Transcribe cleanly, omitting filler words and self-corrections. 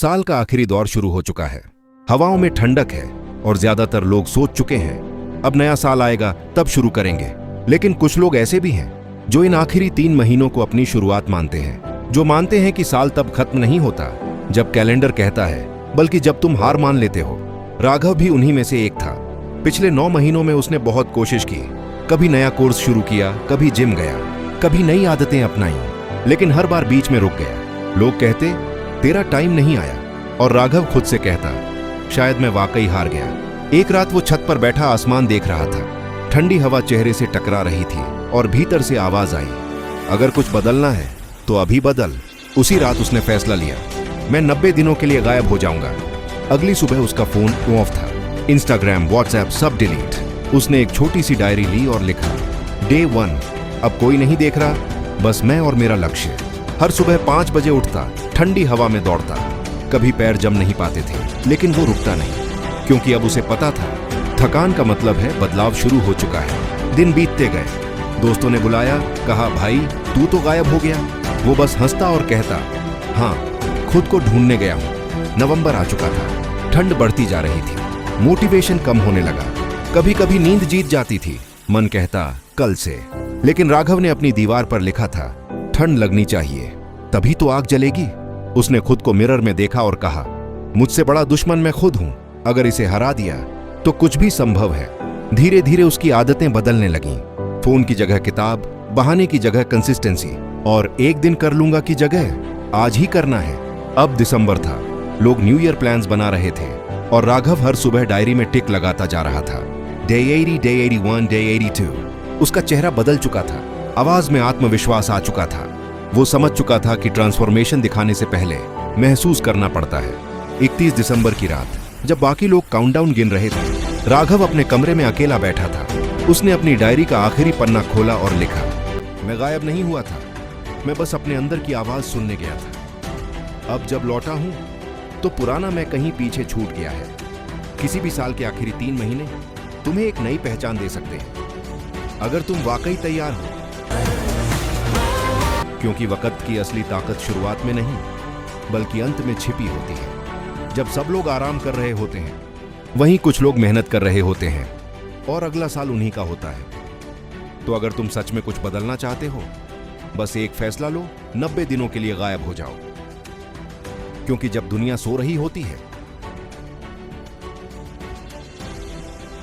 साल का आखिरी दौर शुरू हो चुका है। हवाओं में ठंडक है और ज्यादातर लोग सोच चुके हैं अब नया साल आएगा तब शुरू करेंगे। लेकिन कुछ लोग ऐसे भी हैं जो इन आखिरी 3 महीनों को अपनी शुरुआत मानते हैं, जो मानते हैं कि साल तब खत्म नहीं होता जब कैलेंडर कहता है, बल्कि जब तुम हार मान लेते हो। राघव भी उन्हीं में से एक था। पिछले 9 महीनों में उसने बहुत कोशिश की। कभी नया कोर्स शुरू किया, कभी जिम गया, कभी नई आदतें अपनाई, लेकिन हर बार बीच में रुक गया। लोग कहते तेरा टाइम नहीं आया, और राघव खुद से कहता शायद मैं वाकई हार गया। एक रात वो छत पर बैठा आसमान देख रहा था। ठंडी हवा चेहरे से टकरा रही थी और भीतर से आवाज आई, अगर कुछ बदलना है तो अभी बदल। उसी रात उसने फैसला लिया, मैं 90 दिनों के लिए गायब हो जाऊंगा। अगली सुबह उसका फोन ऑफ था, इंस्टाग्राम, व्हाट्सएप सब डिलीट। उसने एक छोटी सी डायरी ली और लिखा, डे 1, अब कोई नहीं देख रहा, बस मैं और मेरा लक्ष्य। हर सुबह 5 बजे उठता, ठंडी हवा में दौड़ता। कभी पैर जम नहीं पाते थे, लेकिन वो रुकता नहीं, क्योंकि अब उसे पता था थकान का मतलब है बदलाव शुरू हो चुका है। दिन बीतते गए। दोस्तों ने बुलाया, कहा भाई तू तो गायब हो गया। वो बस हंसता और कहता, हाँ खुद को ढूंढने गया हूं। नवंबर आ चुका था, ठंड बढ़ती जा रही थी, मोटिवेशन कम होने लगा। कभी कभी नींद जीत जाती थी, मन कहता कल से। लेकिन राघव ने अपनी दीवार पर लिखा था, ठंड लगनी चाहिए तभी तो आग जलेगी। उसने खुद को मिरर में देखा और कहा, मुझसे बड़ा दुश्मन मैं खुद हूं। अगर इसे हरा दिया तो कुछ भी संभव है। धीरे धीरे उसकी आदतें बदलने लगीं। फोन की जगह किताब, बहाने की जगह कंसिस्टेंसी, और एक दिन कर लूंगा की जगह आज ही करना है। अब दिसंबर था, लोग न्यू ईयर प्लान्स बना रहे थे और राघव हर सुबह डायरी में टिक लगाता जा रहा था। Day 80, day 81, day 82। उसका चेहरा बदल चुका था, आवाज में आत्मविश्वास आ चुका था। वो समझ चुका था कि ट्रांसफॉर्मेशन दिखाने से पहले महसूस करना पड़ता है। 31 दिसंबर की रात, जब बाकी लोग काउंटडाउन गिन रहे थे, राघव अपने कमरे में अकेला बैठा था। उसने अपनी डायरी का आखिरी पन्ना खोला और लिखा, मैं गायब नहीं हुआ था, मैं बस अपने अंदर की आवाज सुनने गया था। अब जब लौटा हूं तो पुराना मैं कहीं पीछे छूट गया है। किसी भी साल के आखिरी 3 महीने तुम्हें एक नई पहचान दे सकते हैं, अगर तुम वाकई तैयार हो। क्योंकि वक्त की असली ताकत शुरुआत में नहीं, बल्कि अंत में छिपी होती है। जब सब लोग आराम कर रहे होते हैं, वहीं कुछ लोग मेहनत कर रहे होते हैं, और अगला साल उन्हीं का होता है। तो अगर तुम सच में कुछ बदलना चाहते हो, बस एक फैसला लो, 90 दिनों के लिए गायब हो जाओ। क्योंकि जब दुनिया सो रही होती है,